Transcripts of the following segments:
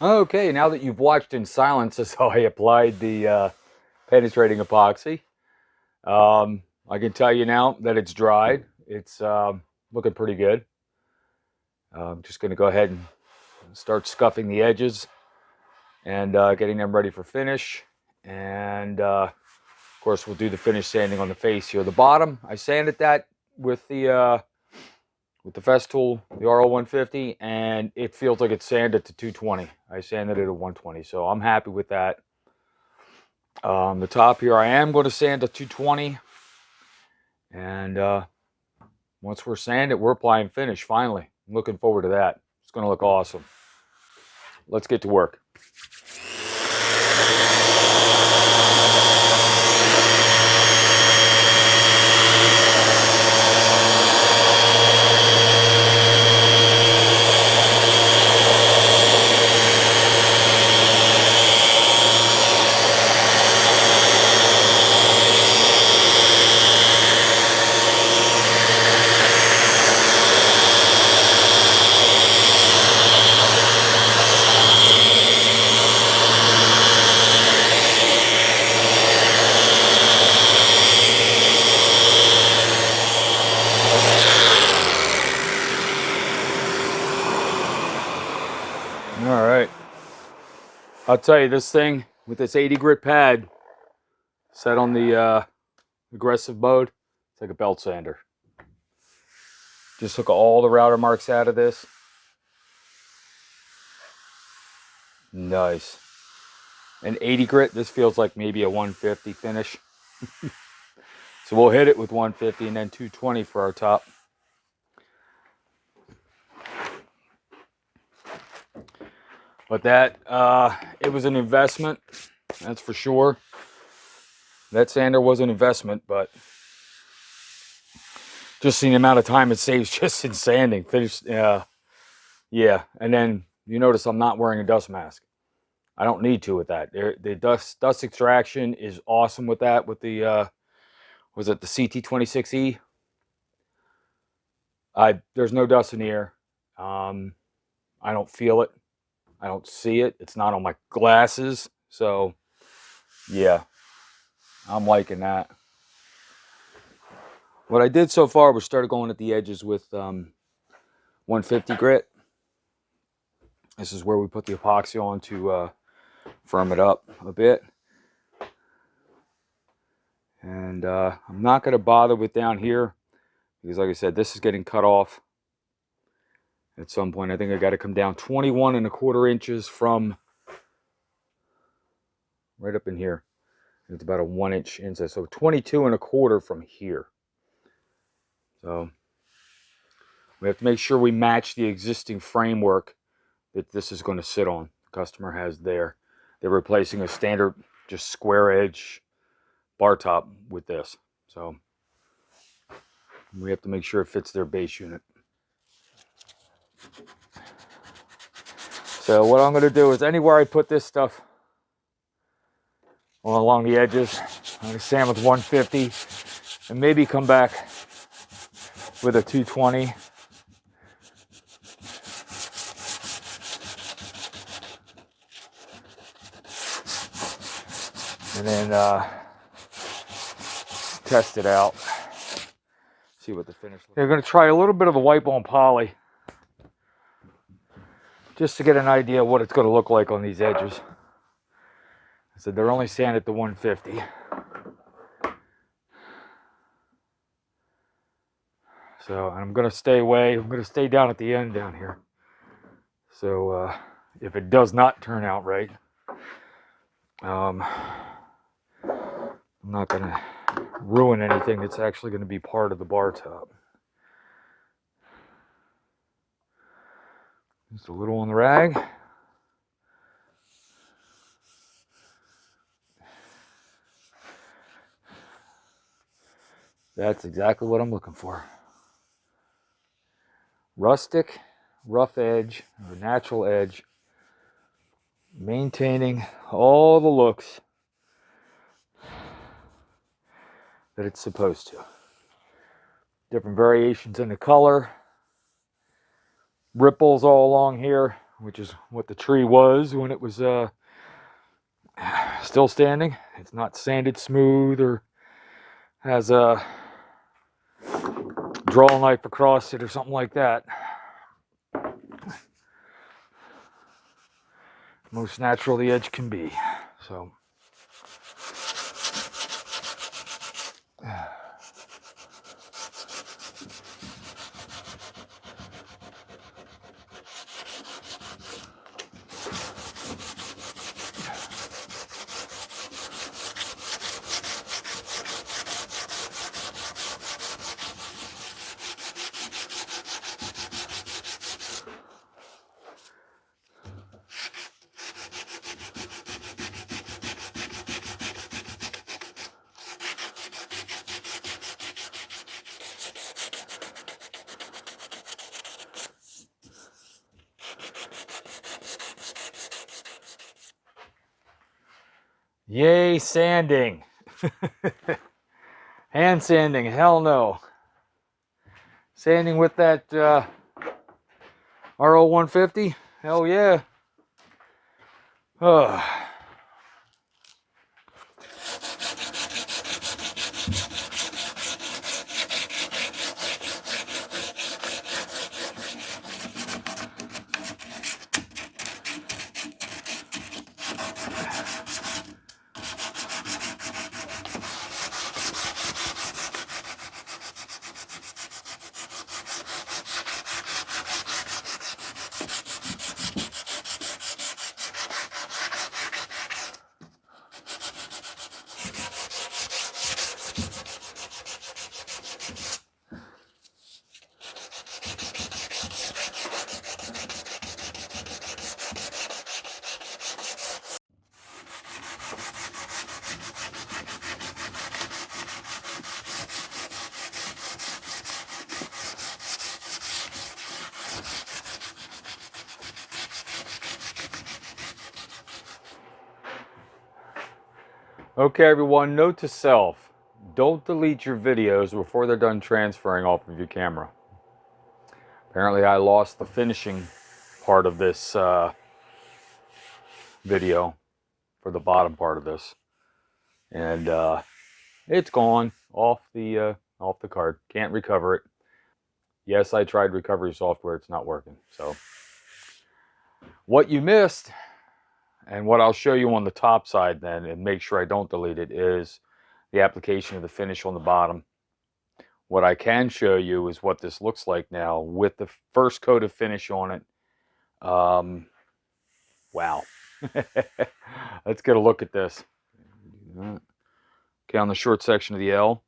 Okay, now that you've watched in silence as how I applied the penetrating epoxy, I can tell you now that it's dried. It's looking pretty good. I'm just going to go ahead and start scuffing the edges and getting them ready for finish. And of course, we'll do the finish sanding on the face here. The bottom, I sanded that with the Festool, the RL150, and it feels like it's sanded to 220. I sanded it at 120, so I'm happy with that. The top here, I am going to sand to 220, and once we're sanded, we're applying finish, finally. I'm looking forward to that. It's going to look awesome. Let's get to work. All right. I'll tell you, this thing with this 80 grit pad set on the aggressive mode, it's like a belt sander. Just took all the router marks out of this. Nice. An 80 grit, this feels like maybe a 150 finish. So we'll hit it with 150 and then 220 for our top. But that, it was an investment, that's for sure. That sander was an investment, but just the amount of time it saves just in sanding. Yeah. And then you notice I'm not wearing a dust mask. I don't need to with that. The dust extraction is awesome with that. With the was it the CT26E? There's no dust in the air. I don't feel it. I don't see it. It's not on my glasses. So yeah, I'm liking that. What I did so far was started going at the edges with 150 grit. This is where we put the epoxy on to firm it up a bit. And I'm not going to bother with down here because, like I said, this is getting cut off at some point. I think I got to come down 21¼ inches from right up in here. It's about a 1-inch inside, so 22¼ from here. So we have to make sure we match the existing framework that this is going to sit on. The customer has there. They're replacing a standard just square edge bar top with this. So we have to make sure it fits their base unit. So what I'm going to do is anywhere I put this stuff along the edges, I'm going to sand with 150 and maybe come back with a 220. And then test it out. See what the finish looks like. They're going to try a little bit of the wipe on poly just to get an idea of what it's going to look like on these edges. So they're only sanded to 150. So I'm going to stay away. I'm going to stay down at the end down here. So if it does not turn out right, I'm not going to ruin anything that's actually going to be part of the bar top. Just a little on the rag. That's exactly what I'm looking for. Rustic, rough edge, or natural edge, maintaining all the looks that it's supposed to. Different variations in the color, ripples all along here which is what the tree was when it was still standing. It's not sanded smooth or has a draw knife across it or something like that. Most natural the edge can be. So yay, sanding. Hand sanding, hell no. Sanding with that RO150, hell yeah. Ugh. Okay, everyone, note to self. Don't delete your videos before they're done transferring off of your camera. Apparently, I lost the finishing part of this video for the bottom part of this. And it's gone off the card. Can't recover it. Yes, I tried recovery software. It's not working. So what you missed, and what I'll show you on the top side then, and make sure I don't delete it, is the application of the finish on the bottom. What I can show you is what this looks like now with the first coat of finish on it. Wow. Let's get a look at this. Okay, on the short section of the L,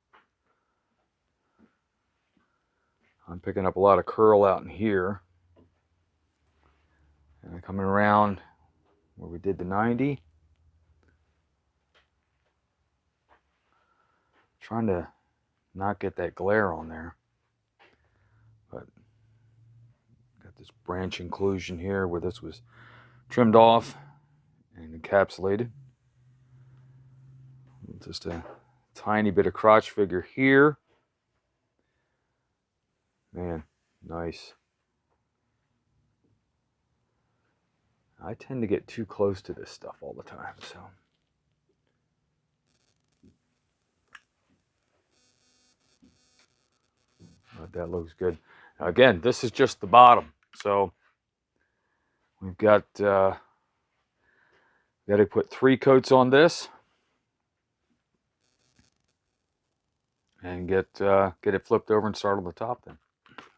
I'm picking up a lot of curl out in here. And coming around where we did the 90. Trying to not get that glare on there. But got this branch inclusion here where this was trimmed off and encapsulated. Just a tiny bit of crotch figure here. Man, nice. I tend to get too close to this stuff all the time, so. But that looks good. Now again, this is just the bottom, so we've got to put 3 coats on this and get it flipped over and start on the top then.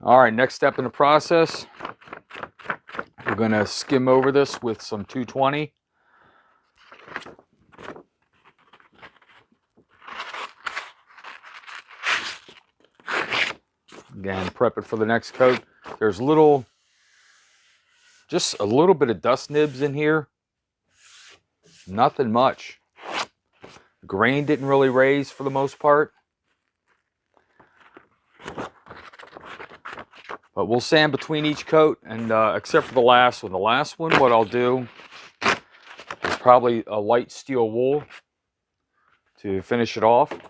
All right, next step in the process, we're going to skim over this with some 220. Again, prep it for the next coat. There's just a little bit of dust nibs in here. Nothing much. The grain didn't really raise for the most part. But we'll sand between each coat, and except for the last one. The last one, what I'll do is probably a light steel wool to finish it off. Let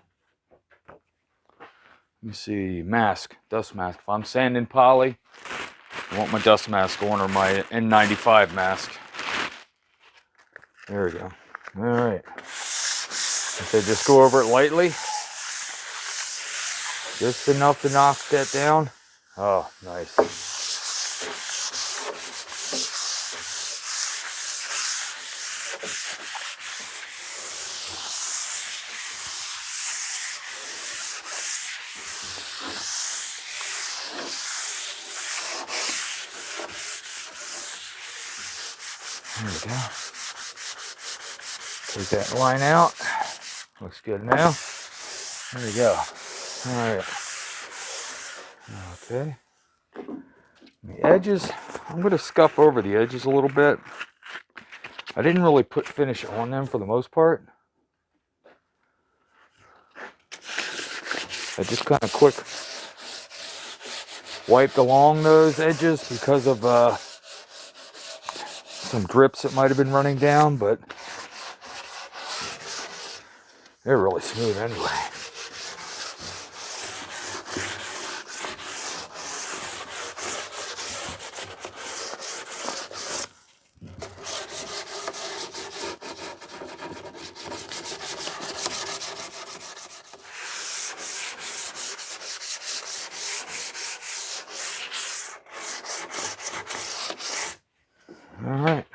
me see, mask, dust mask. If I'm sanding poly I want my dust mask on, or my N95 mask. There we go. All right. So just go over it lightly. Just enough to knock that down. Oh, nice. There we go. Take that line out. Looks good now. There we go. All right. Okay. The edges, I'm going to scuff over the edges a little bit. I didn't really put finish on them for the most part. I just kind of quick wiped along those edges because of some drips that might have been running down, but they're really smooth anyway. Alright,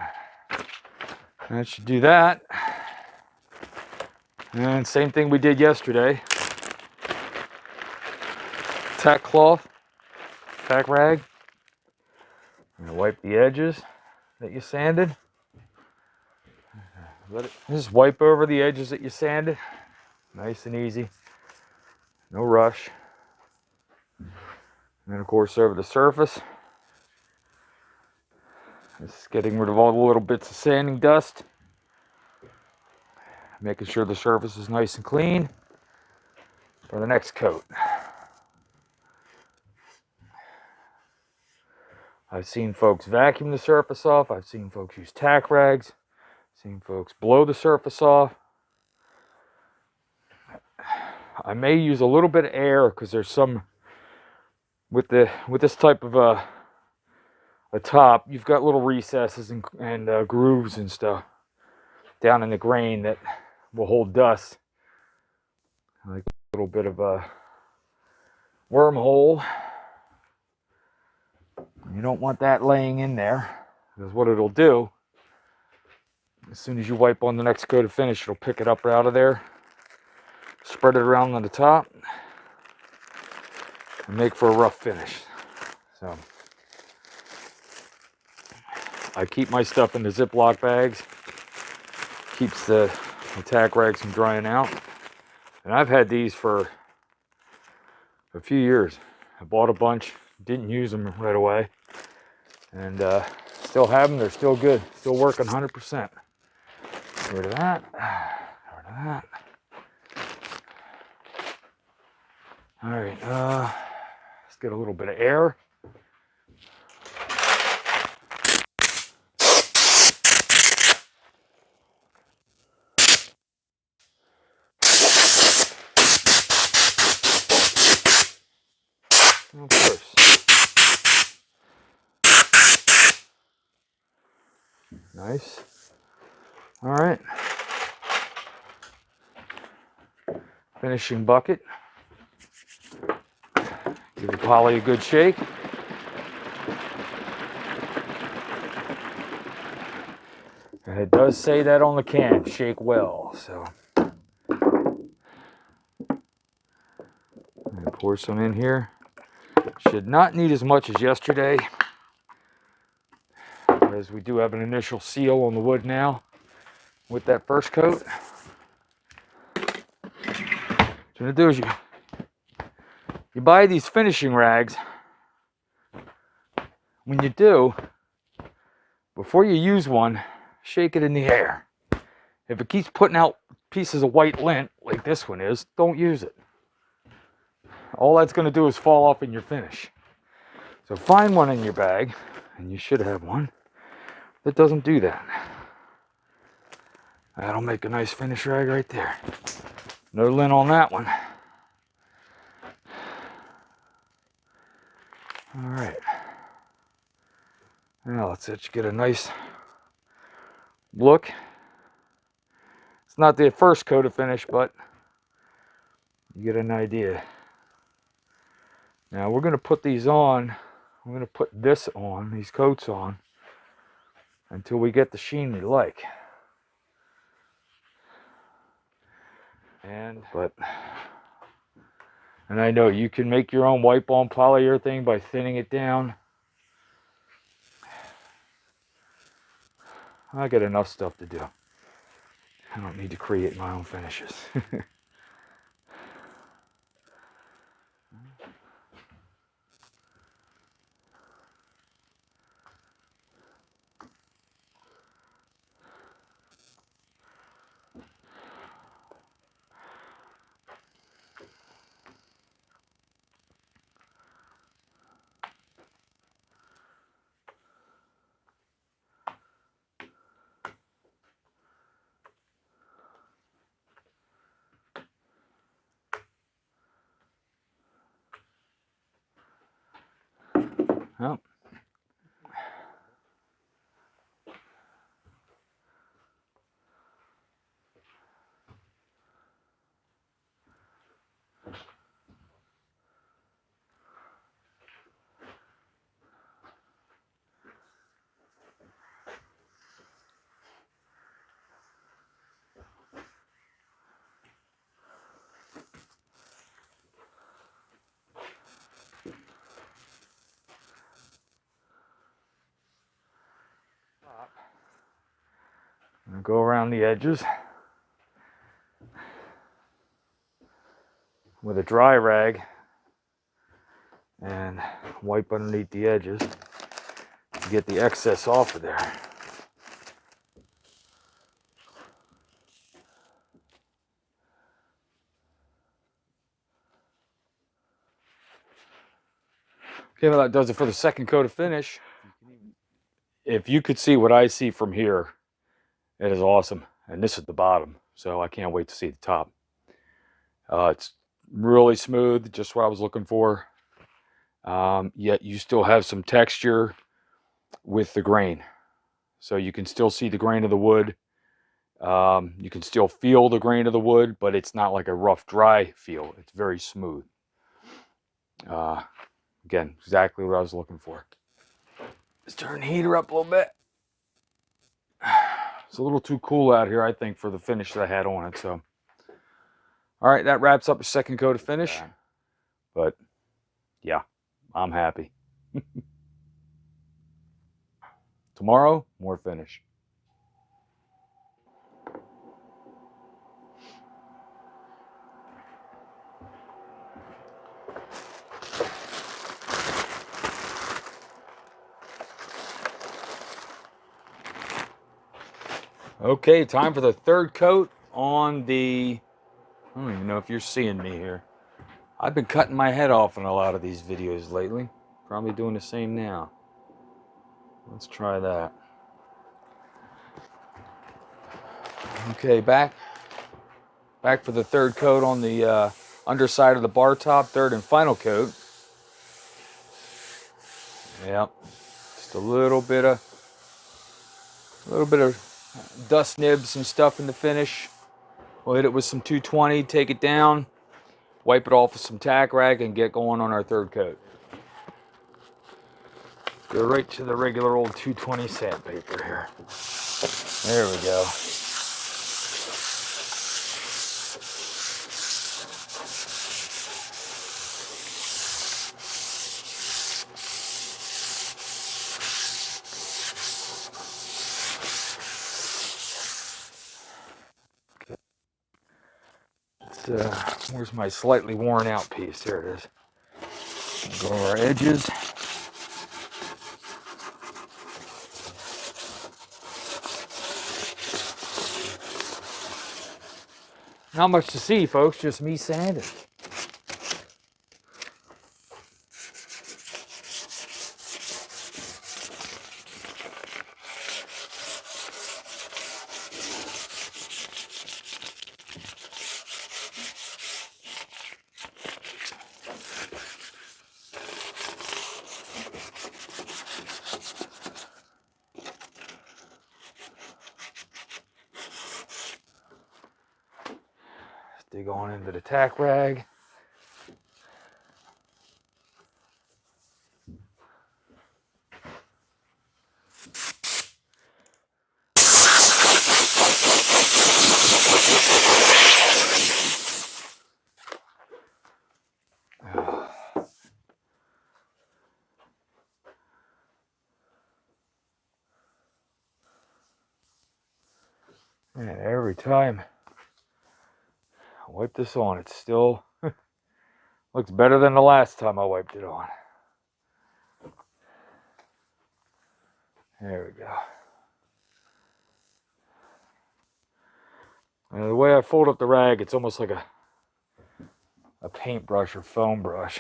that should do that. And same thing we did yesterday. Tack cloth, tack rag. I'm gonna wipe the edges that you sanded. Just wipe over the edges that you sanded. Nice and easy. No rush. And then of course over the surface. Just getting rid of all the little bits of sanding dust. Making sure the surface is nice and clean for the next coat. I've seen folks vacuum the surface off. I've seen folks use tack rags. I've seen folks blow the surface off. I may use a little bit of air because there's some with this type of a top. You've got little recesses and grooves and stuff down in the grain that will hold dust, like a little bit of a wormhole. You don't want that laying in there, because what it'll do, as soon as you wipe on the next coat of finish, it'll pick it up out of there, spread it around on the top, and make for a rough finish. So I keep my stuff in the Ziploc bags. Keeps the tack rags from drying out. And I've had these for a few years. I bought a bunch, didn't use them right away, and still have them. They're still good, still working 100%. Get rid of that. Get rid of that. All right, let's get a little bit of air. Of course. Nice. All right. Finishing bucket. Give the poly a good shake. And it does say that on the can, shake well, so. And pour some in here. Should not need as much as yesterday, as we do have an initial seal on the wood now with that first coat. What you're gonna do is you buy these finishing rags. When you do, before you use one, shake it in the air. If it keeps putting out pieces of white lint, like this one is, don't use it. All that's going to do is fall off in your finish. So find one in your bag, and you should have one, that doesn't do that. That'll make a nice finish rag right there. No lint on that one. All right. Now let's get a nice look. It's not the first coat of finish, but you get an idea. Now we're going to put these on. I'm going to put this on, these coats on, until we get the sheen we like. And I know you can make your own wipe-on polyurethane by thinning it down. I got enough stuff to do. I don't need to create my own finishes. Well, I'm gonna go around the edges with a dry rag and wipe underneath the edges to get the excess off of there. Okay, well that does it for the second coat of finish. If you could see what I see from here, it is awesome. And this is the bottom, so I can't wait to see the top. It's really smooth, just what I was looking for. Yet you still have some texture with the grain. So you can still see the grain of the wood. You can still feel the grain of the wood, but it's not like a rough, dry feel. It's very smooth. Again, exactly what I was looking for. Let's turn the heater up a little bit. It's a little too cool out here, I think, for the finish that I had on it. So, all right, that wraps up the second coat of finish. But yeah, I'm happy. Tomorrow, more finish. Okay, time for the third coat on the, I don't even know if you're seeing me here. I've been cutting my head off in a lot of these videos lately. Probably doing the same now. Let's try that. Okay, back for the third coat on the underside of the bar top, third and final coat. Yep, just a little bit of dust nibs and stuff in the finish. We'll hit it with some 220, take it down, wipe it off with some tack rag, and get going on our third coat. Go right to the regular old 220 sandpaper here. There we go. Where's my slightly worn out piece? There it is. Go over our edges. Not much to see, folks, just me sanding. Dig on into the tack rag. Man, every time I wipe this on, it still looks better than the last time I wiped it on. There we go. And the way I fold up the rag, it's almost like a paintbrush or foam brush.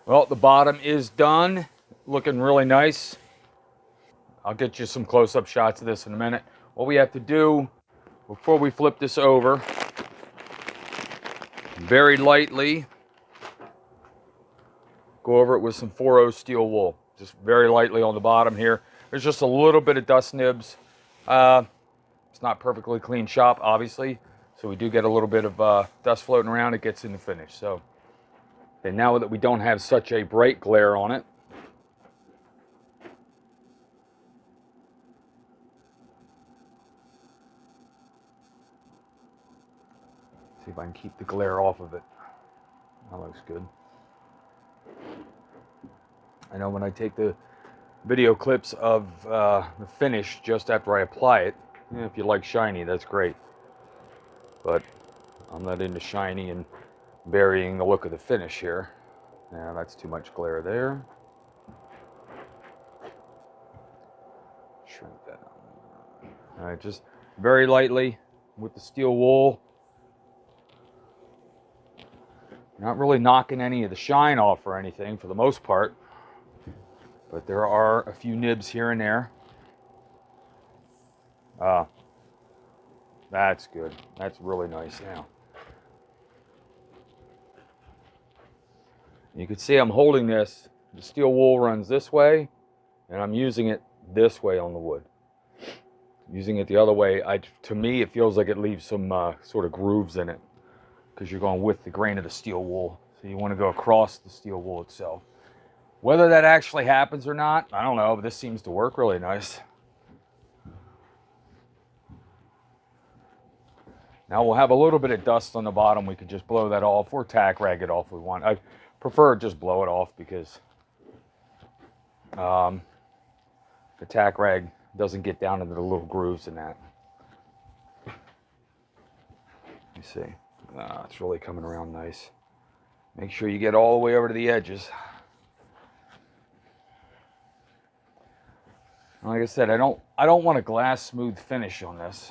Well, the bottom is done. Looking really nice. I'll get you some close-up shots of this in a minute. What we have to do before we flip this over, very lightly go over it with some 4-0 steel wool. Just very lightly on the bottom here. There's just a little bit of dust nibs. It's not perfectly clean shop, obviously, so we do get a little bit of dust floating around. It gets in the finish. So, and now that we don't have such a bright glare on it, see if I can keep the glare off of it. That looks good. I know when I take the video clips of the finish just after I apply it, if you like shiny, that's great. But I'm not into shiny and burying the look of the finish here. Yeah, that's too much glare there. Shrink that out. All right, just very lightly with the steel wool. Not really knocking any of the shine off or anything for the most part, but there are a few nibs here and there. That's good. That's really nice now. You can see I'm holding this. The steel wool runs this way, and I'm using it this way on the wood. Using it the other way, to me, it feels like it leaves some sort of grooves in it because you're going with the grain of the steel wool. So you want to go across the steel wool itself. Whether that actually happens or not, I don't know, but this seems to work really nice. Now we'll have a little bit of dust on the bottom. We could just blow that off or tack rag it off if we want. I prefer just blow it off because the tack rag doesn't get down into the little grooves in that. You see, it's really coming around nice. Make sure you get all the way over to the edges. Like I said, I don't want a glass smooth finish on this.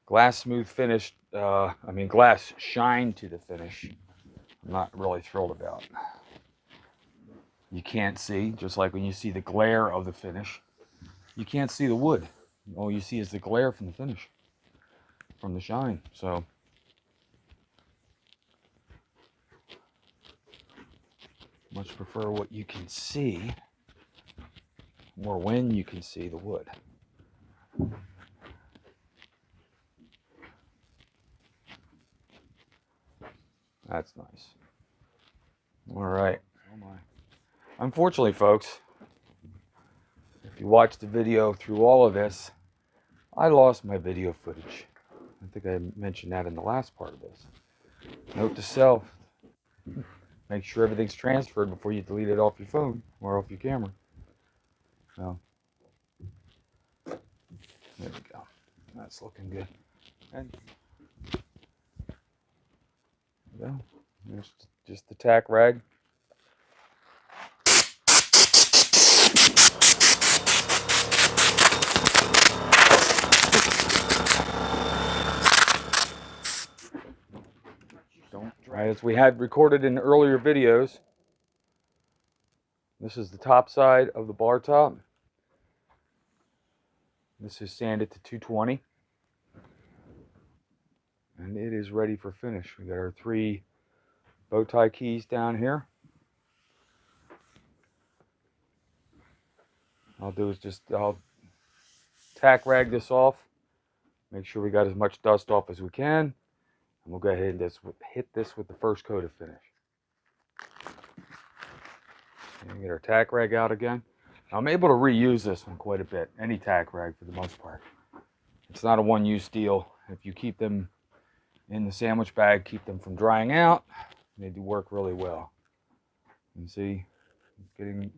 Glass smooth finish, glass shine to the finish, I'm not really thrilled about. You can't see, just like when you see the glare of the finish, you can't see the wood. All you see is the glare from the finish, from the shine. So, much prefer what you can see. more wind, you can see the wood. That's nice. All right. Oh my. Unfortunately, folks, if you watched the video through all of this, I lost my video footage. I think I mentioned that in the last part of this. Note to self, make sure everything's transferred before you delete it off your phone or off your camera. So, there we go. That's looking good. And there we go. There's just the tack rag. As we had recorded in earlier videos, this is the top side of the bar top. This is sanded to 220. And it is ready for finish. We got our 3 bow tie keys down here. I'll tack rag this off. Make sure we got as much dust off as we can. And we'll go ahead and hit this with the first coat of finish. And get our tack rag out again. I'm able to reuse this one quite a bit. Any tack rag for the most part. It's not a one-use deal. If you keep them in the sandwich bag, keep them from drying out, they do work really well. You can see getting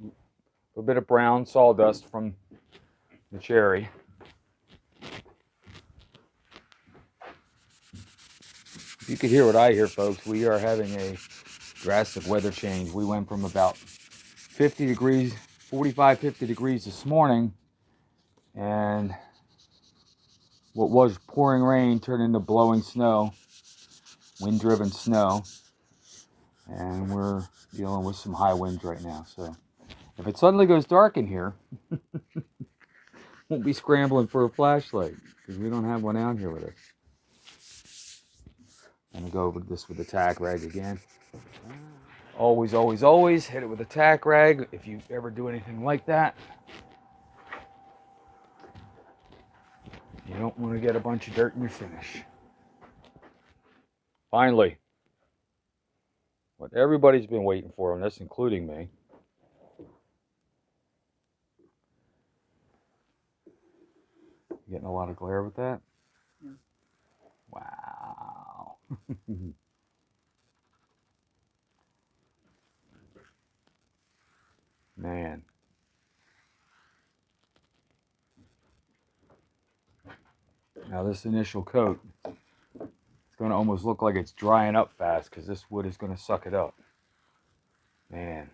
a bit of brown sawdust from the cherry. If you could hear what I hear, folks, we are having a drastic weather change. We went from about 50 degrees, 45, 50 degrees this morning, and what was pouring rain turned into blowing snow, wind-driven snow, and we're dealing with some high winds right now. So if it suddenly goes dark in here, won't be scrambling for a flashlight because we don't have one out here with us. I'm gonna go over this with the tack rag again. Always, always, always hit it with a tack rag if you ever do anything like that. You don't want to get a bunch of dirt in your finish. Finally, what everybody's been waiting for on this, including me. Getting a lot of glare with that? Yeah. Wow. Man. Now this initial coat, it's going to almost look like it's drying up fast because this wood is going to suck it up. Man.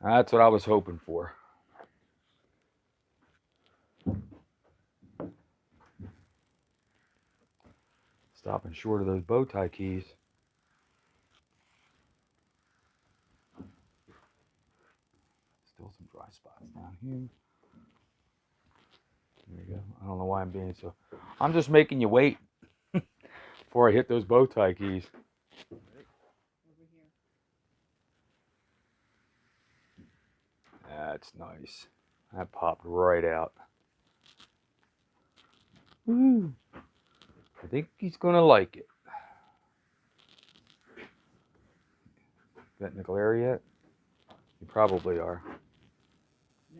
That's what I was hoping for. Stopping short of those bow tie keys. Still some dry spots down here. There we go. I don't know why I'm being so... I'm just making you wait before I hit those bow tie keys. That's nice. That popped right out. Woo. I think he's gonna like it. Getting the glare yet? You probably are.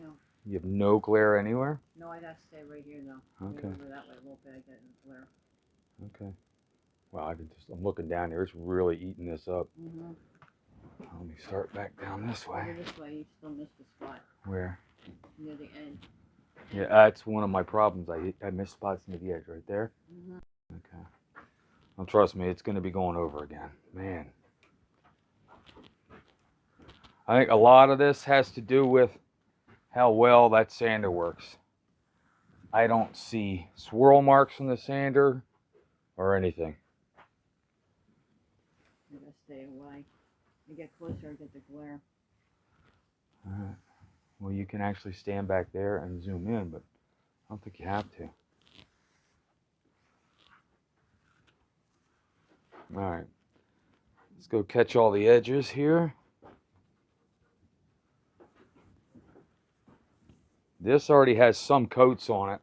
No. You have no glare anywhere? No, I'd have to stay right here though. Okay. Over that way a little bit, I get glare. Okay. Well, I'm looking down here. It's really eating this up. Mm-hmm. Let me start back down this way. Over this way, you still missed a spot. Where? Near the end. Yeah, that's one of my problems. I miss spots near the edge right there. Mm-hmm. Okay. Well, trust me, it's going to be going over again. Man. I think a lot of this has to do with how well that sander works. I don't see swirl marks on the sander or anything. You gotta stay away. You get closer, I get the glare. Alright. Well, you can actually stand back there and zoom in, but I don't think you have to. Alright. Let's go catch all the edges here. This already has some coats on it,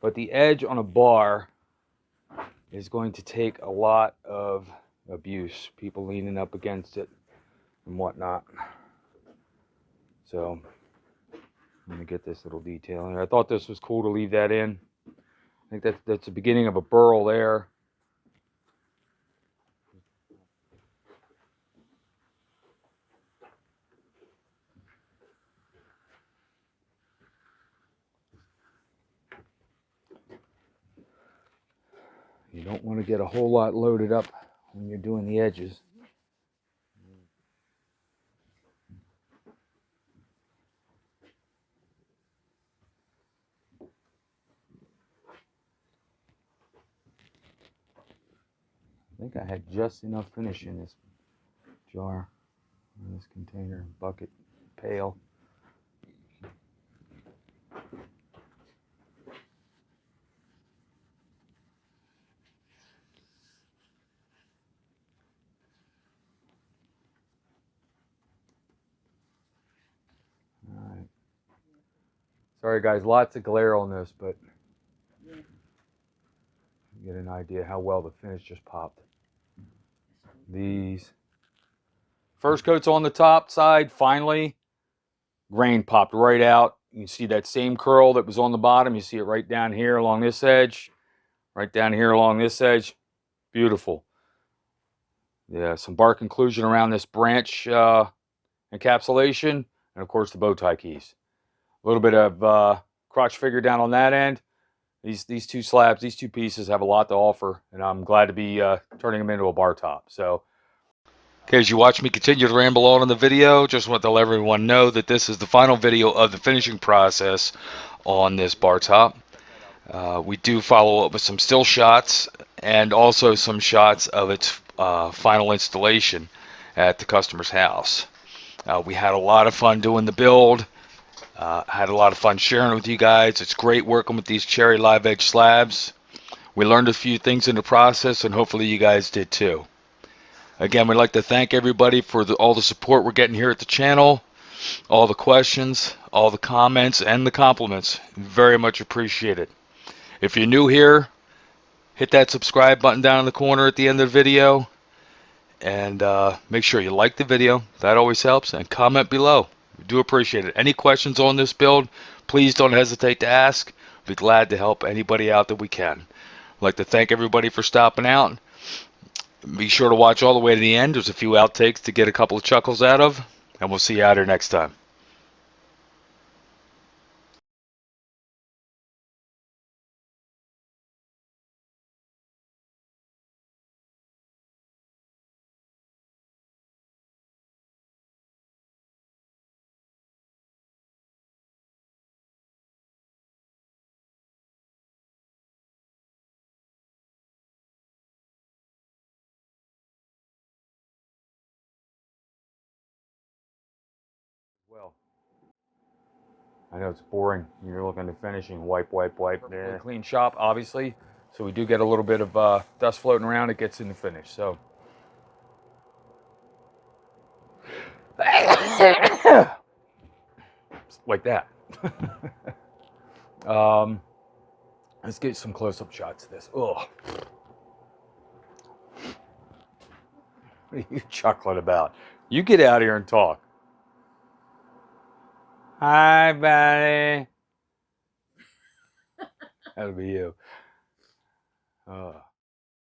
but the edge on a bar is going to take a lot of abuse, people leaning up against it and whatnot. So I'm going to get this little detail in here. I thought this was cool to leave that in. I think that's the beginning of a burl there. You don't want to get a whole lot loaded up when you're doing the edges. I think I had just enough finish in this jar, in this container, bucket, pail. All right. Sorry guys, lots of glare on this, but you get an idea how well the finish just popped. These first coat's on the top side, finally. Grain popped right out. You can see that same curl that was on the bottom. You see it right down here along this edge, right down here along this edge. Beautiful. Yeah, some bark inclusion around this branch encapsulation, and of course the bow tie keys. A little bit of crotch figure down on that end. These two slabs, these two pieces have a lot to offer, and I'm glad to be turning them into a bar top. So, okay, as you watch me continue to ramble on in the video, just want to let everyone know that this is the final video of the finishing process on this bar top. We do follow up with some still shots and also some shots of its final installation at the customer's house. We had a lot of fun doing the build. Had a lot of fun sharing it with you guys. It's great working with these cherry live edge slabs. We learned a few things in the process, and hopefully you guys did too. Again, we'd like to thank everybody for all the support we're getting here at the channel, all the questions, all the comments, and the compliments. Very much appreciated. If you're new here, hit that subscribe button down in the corner at the end of the video, and make sure you like the video. That always helps, and comment below. We do appreciate it. Any questions on this build, please don't hesitate to ask. Be glad to help anybody out that we can. I'd like to thank everybody for stopping out. Be sure to watch all the way to the end. There's a few outtakes to get a couple of chuckles out of, and we'll see you out here next time. Well, I know it's boring. You're looking at finishing, wipe, wipe, wipe. Perfectly clean shop, obviously. So we do get a little bit of dust floating around. It gets in the finish. So like that. Let's get some close-up shots of this. Oh, what are you chuckling about? You get out here and talk. Hi, buddy. That'll be you.